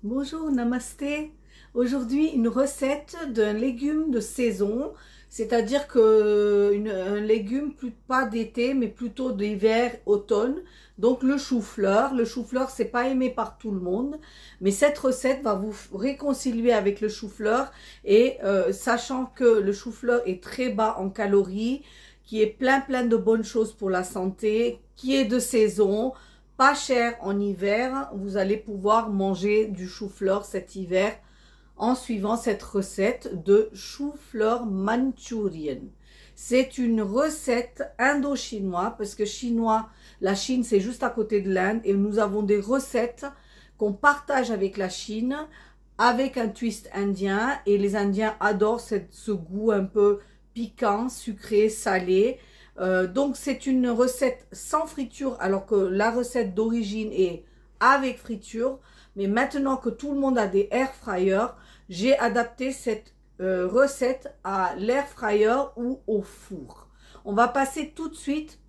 Bonjour, namasté. Aujourd'hui, une recette d'un légume de saison, c'est-à-dire que un légume pas d'été, mais plutôt d'hiver, automne. Donc le chou-fleur. Le chou-fleur, c'est pas aimé par tout le monde, mais cette recette va vous réconcilier avec le chou-fleur et sachant que le chou-fleur est très bas en calories, qui est plein de bonnes choses pour la santé, qui est de saison, pas cher en hiver, vous allez pouvoir manger du chou-fleur cet hiver en suivant cette recette de chou-fleur manchourienne. C'est une recette indo-chinoise parce que chinois, la Chine c'est juste à côté de l'Inde et nous avons des recettes qu'on partage avec la Chine avec un twist indien et les Indiens adorent ce goût un peu piquant, sucré, salé. Donc c'est une recette sans friture alors que la recette d'origine est avec friture. Mais maintenant que tout le monde a des air fryers, j'ai adapté cette recette à l'air fryer ou au four. On va passer tout de suite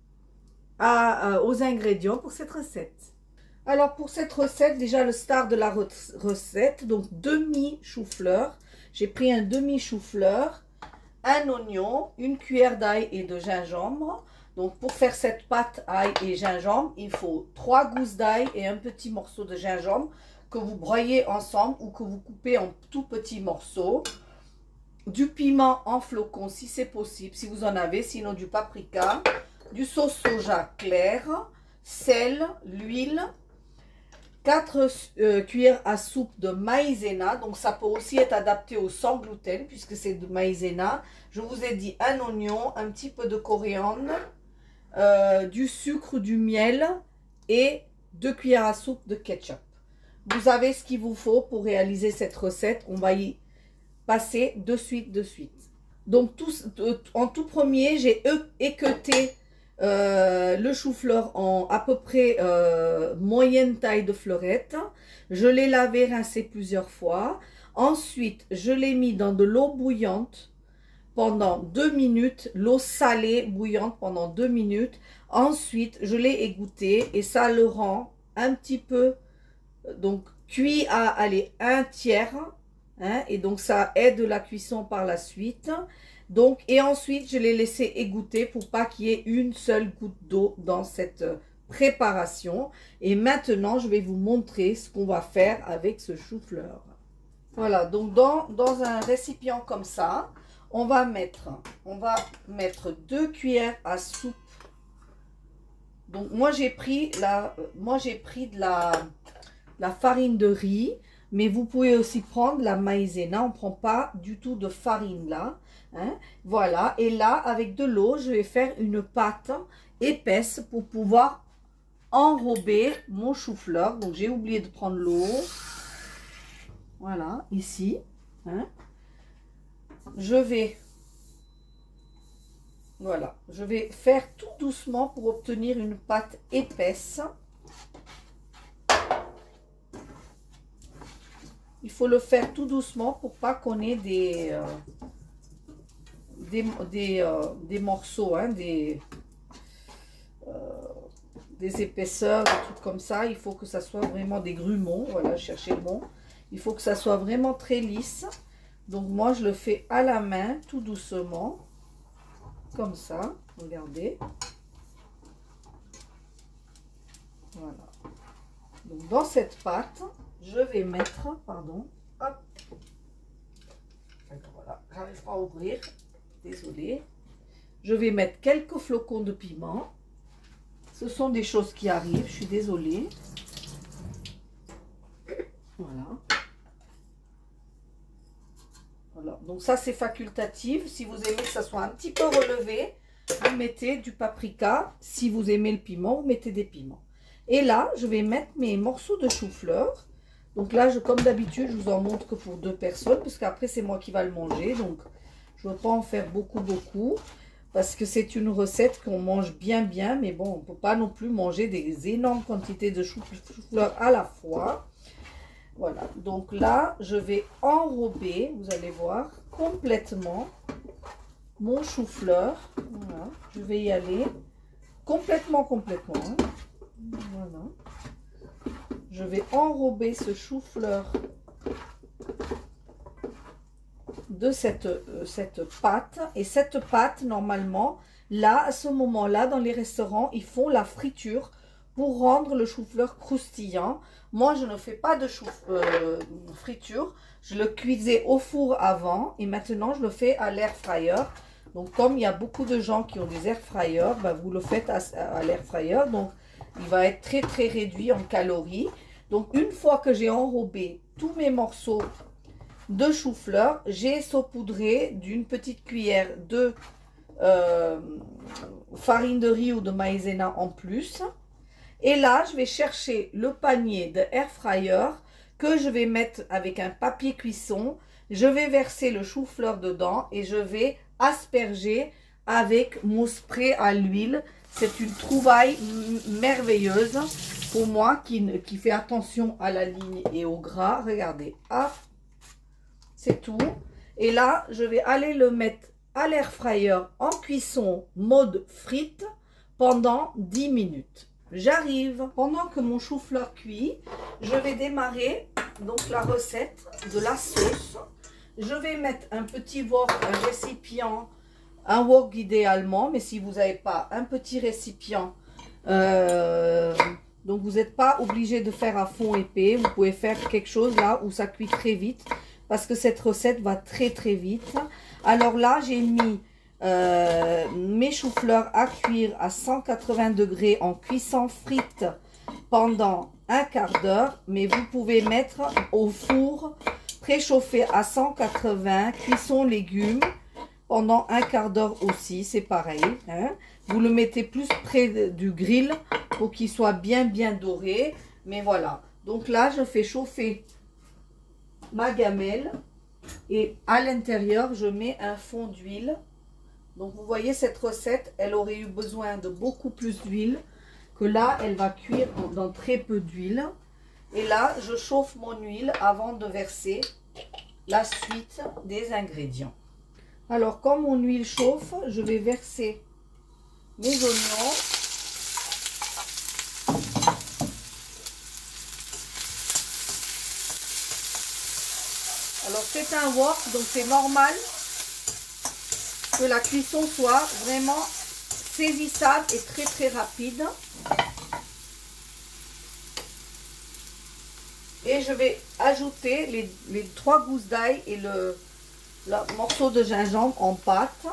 aux ingrédients pour cette recette. Alors pour cette recette, déjà le star de la recette, donc demi chou-fleur. J'ai pris un demi chou-fleur, un oignon, une cuillère d'ail et de gingembre. Donc pour faire cette pâte ail et gingembre, il faut 3 gousses d'ail et un petit morceau de gingembre que vous broyez ensemble ou que vous coupez en tout petits morceaux. Du piment en flocons si c'est possible, si vous en avez, sinon du paprika, du sauce soja clair, sel, l'huile, 4 cuillères à soupe de maïzena, donc ça peut aussi être adapté au sans gluten puisque c'est de maïzena. Je vous ai dit un oignon, un petit peu de coriandre, du sucre, du miel et 2 cuillères à soupe de ketchup. Vous avez ce qu'il vous faut pour réaliser cette recette. On va y passer de suite. Donc en tout premier, j'ai équeuté le chou-fleur en à peu près moyenne taille de fleurette. Je l'ai lavé, rincé plusieurs fois. Ensuite, je l'ai mis dans de l'eau bouillante pendant 2 minutes, l'eau salée bouillante pendant 2 minutes. Ensuite, je l'ai égoutté et ça le rend un petit peu donc cuit à aller un tiers. Hein, et donc ça aide la cuisson par la suite. Donc, et ensuite, je l'ai laissé égoutter pour pas qu'il y ait une seule goutte d'eau dans cette préparation. Et maintenant, je vais vous montrer ce qu'on va faire avec ce chou-fleur. Voilà, donc dans un récipient comme ça, on va mettre 2 cuillères à soupe. Donc moi j'ai pris de la farine de riz. Mais vous pouvez aussi prendre la maïzena, on ne prend pas du tout de farine là. Hein. Voilà, et là, avec de l'eau, je vais faire une pâte épaisse pour pouvoir enrober mon chou-fleur. Donc, j'ai oublié de prendre l'eau. Voilà, ici. Hein. Je vais faire tout doucement pour obtenir une pâte épaisse. Il faut le faire tout doucement pour pas qu'on ait des morceaux, hein, des épaisseurs, des trucs comme ça. Il faut que ça soit vraiment des grumeaux. Voilà, cherchez le mot. Il faut que ça soit vraiment très lisse. Donc moi, je le fais à la main, tout doucement. Comme ça. Regardez. Voilà. Donc dans cette pâte, je vais mettre, pardon, hop, voilà, j'arrive pas à ouvrir, désolé. Je vais mettre quelques flocons de piment. Ce sont des choses qui arrivent, je suis désolée. Voilà. Voilà, donc ça c'est facultatif. Si vous aimez que ça soit un petit peu relevé, vous mettez du paprika. Si vous aimez le piment, vous mettez des piments. Et là, je vais mettre mes morceaux de chou-fleur. Donc là, comme d'habitude, je vous en montre que pour 2 personnes, parce qu'après, c'est moi qui va le manger. Donc, je ne veux pas en faire beaucoup, parce que c'est une recette qu'on mange bien, mais bon, on ne peut pas non plus manger des énormes quantités de chou-fleur à la fois. Voilà, donc là, je vais enrober, vous allez voir, complètement mon chou-fleur. Voilà, je vais y aller complètement. Hein. Voilà. je vais enrober ce chou-fleur de cette pâte. Et cette pâte, normalement, là, à ce moment-là, dans les restaurants, ils font la friture pour rendre le chou-fleur croustillant. Moi, je ne fais pas de friture. Je le cuisais au four avant et maintenant, je le fais à l'air fryer. Donc, comme il y a beaucoup de gens qui ont des air fryers, ben, vous le faites à l'air fryer. Donc, il va être très, très réduit en calories. Donc, une fois que j'ai enrobé tous mes morceaux de chou-fleur, j'ai saupoudré d'une petite cuillère de farine de riz ou de maïzena en plus. Et là, je vais chercher le panier de air fryer que je vais mettre avec un papier cuisson. Je vais verser le chou-fleur dedans et je vais asperger avec mon spray à l'huile. C'est une trouvaille merveilleuse pour moi qui fait attention à la ligne et au gras. Regardez, hop, c'est tout. Et là, je vais aller le mettre à l'air fryer en cuisson mode frite pendant 10 minutes. J'arrive. Pendant que mon chou-fleur cuit, je vais démarrer donc la recette de la sauce. Je vais mettre un petit wok, un récipient, un wok idéalement, mais si vous n'avez pas un petit récipient, donc vous n'êtes pas obligé de faire à fond épais. Vous pouvez faire quelque chose là où ça cuit très vite parce que cette recette va très très vite. Alors là, j'ai mis mes choux-fleurs à cuire à 180 degrés en cuisson frite pendant un quart d'heure, mais vous pouvez mettre au four préchauffé à 180 cuisson légumes pendant un quart d'heure aussi, c'est pareil, hein. Vous le mettez plus près du grill pour qu'il soit bien doré, mais voilà. Donc là, je fais chauffer ma gamelle et à l'intérieur, je mets un fond d'huile. Donc, vous voyez, cette recette, elle aurait eu besoin de beaucoup plus d'huile que là, elle va cuire dans très peu d'huile. Et là, je chauffe mon huile avant de verser la suite des ingrédients. Alors, quand mon huile chauffe, je vais verser mes oignons. Alors, c'est un wok, donc c'est normal que la cuisson soit vraiment saisissable et très rapide. Et je vais ajouter les 3 gousses d'ail et le morceau de gingembre en pâte.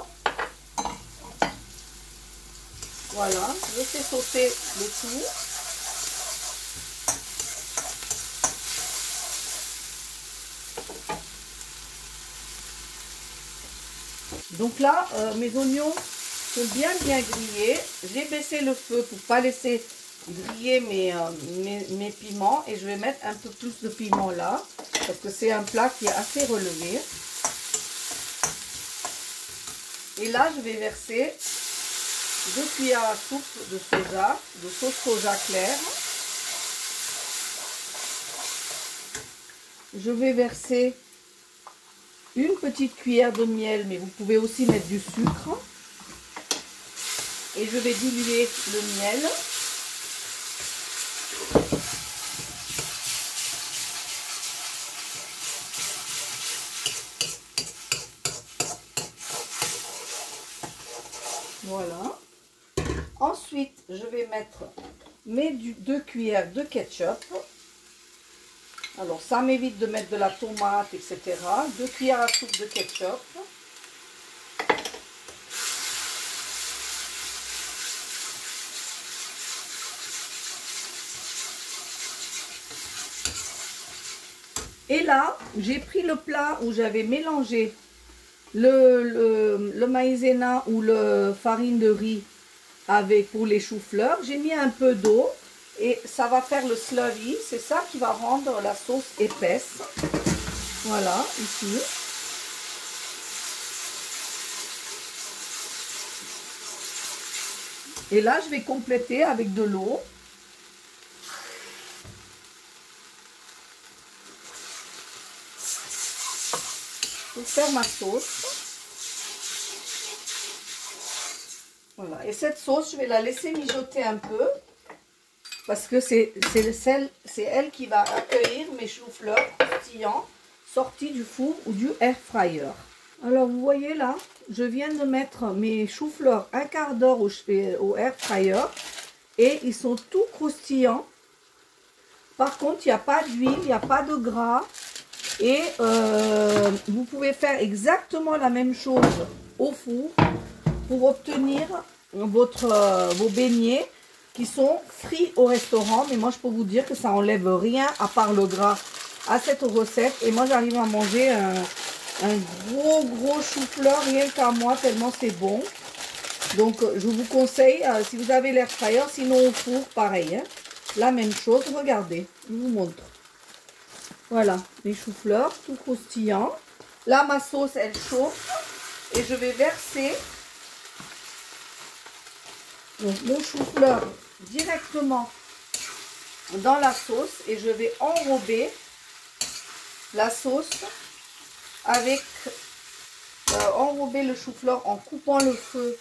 Voilà, je fais sauter le tout. Donc là, mes oignons sont bien grillés. J'ai baissé le feu pour ne pas laisser griller mes piments. Et je vais mettre un peu plus de piment là, parce que c'est un plat qui est assez relevé. Et là, je vais verser 2 cuillères à soupe de soja, de sauce soja claire. Je vais verser une petite cuillère de miel, mais vous pouvez aussi mettre du sucre. Et je vais diluer le miel. Voilà. Ensuite, je vais mettre mes 2 cuillères de ketchup. Alors, ça m'évite de mettre de la tomate, etc. 2 cuillères à soupe de ketchup. Et là, j'ai pris le plat où j'avais mélangé le maïzena ou le farine de riz pour les choux-fleurs. J'ai mis un peu d'eau. Et ça va faire le slurry, c'est ça qui va rendre la sauce épaisse. Voilà, ici. Et là, je vais compléter avec de l'eau. Pour faire ma sauce. Voilà, et cette sauce, je vais la laisser mijoter un peu. parce que c'est elle qui va accueillir mes choux-fleurs croustillants sortis du four ou du air fryer. Alors vous voyez là, je viens de mettre mes choux-fleurs un quart d'heure au air fryer et ils sont tout croustillants. Par contre, il n'y a pas d'huile, il n'y a pas de gras et vous pouvez faire exactement la même chose au four pour obtenir vos beignets qui sont frits au restaurant. Mais moi, je peux vous dire que ça enlève rien à part le gras à cette recette. Et moi, j'arrive à manger un gros chou-fleur rien qu'à moi, tellement c'est bon. Donc, je vous conseille, si vous avez l'air fryer, sinon au four, pareil. Hein, la même chose, regardez, je vous montre. Voilà, les choux-fleurs, tout croustillant. Là, ma sauce, elle chauffe. Et je vais verser donc, mon chou-fleur directement dans la sauce. Et je vais enrober la sauce avec... enrober le chou-fleur en coupant le feu.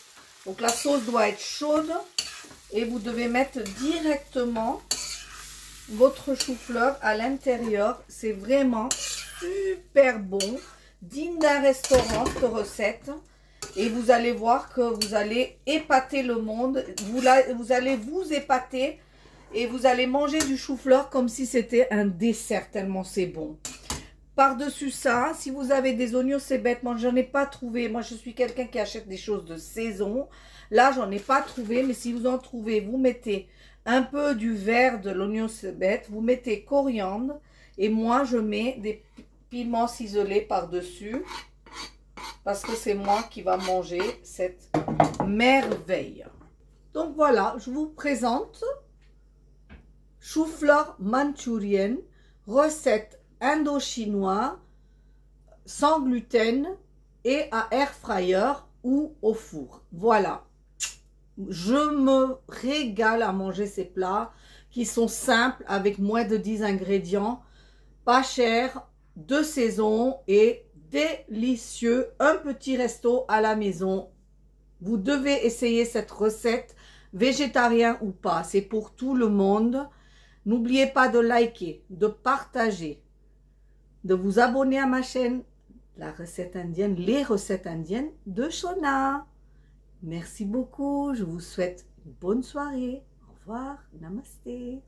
Donc, la sauce doit être chaude. Et vous devez mettre directement votre chou-fleur à l'intérieur. C'est vraiment super bon. Digne d'un restaurant, cette recette. Et vous allez voir que vous allez épater le monde. Vous allez vous épater. Et vous allez manger du chou-fleur comme si c'était un dessert, tellement c'est bon. Par-dessus ça, si vous avez des oignons cébettes, moi j'en ai pas trouvé. Moi je suis quelqu'un qui achète des choses de saison. Là j'en ai pas trouvé, mais si vous en trouvez, vous mettez un peu du vert de l'oignon cébette, vous mettez coriandre et moi je mets des piments ciselés par-dessus parce que c'est moi qui va manger cette merveille. Donc voilà, je vous présente chou-fleur manchourienne, recette indo-chinois, sans gluten et à air fryer ou au four. Voilà, je me régale à manger ces plats qui sont simples avec moins de 10 ingrédients, pas cher, de saison et délicieux. Un petit resto à la maison. Vous devez essayer cette recette, végétarien ou pas, c'est pour tout le monde. N'oubliez pas de liker, de partager, de vous abonner à ma chaîne, la recette indienne, les recettes indiennes de Shona. Merci beaucoup, je vous souhaite une bonne soirée. Au revoir, namasté.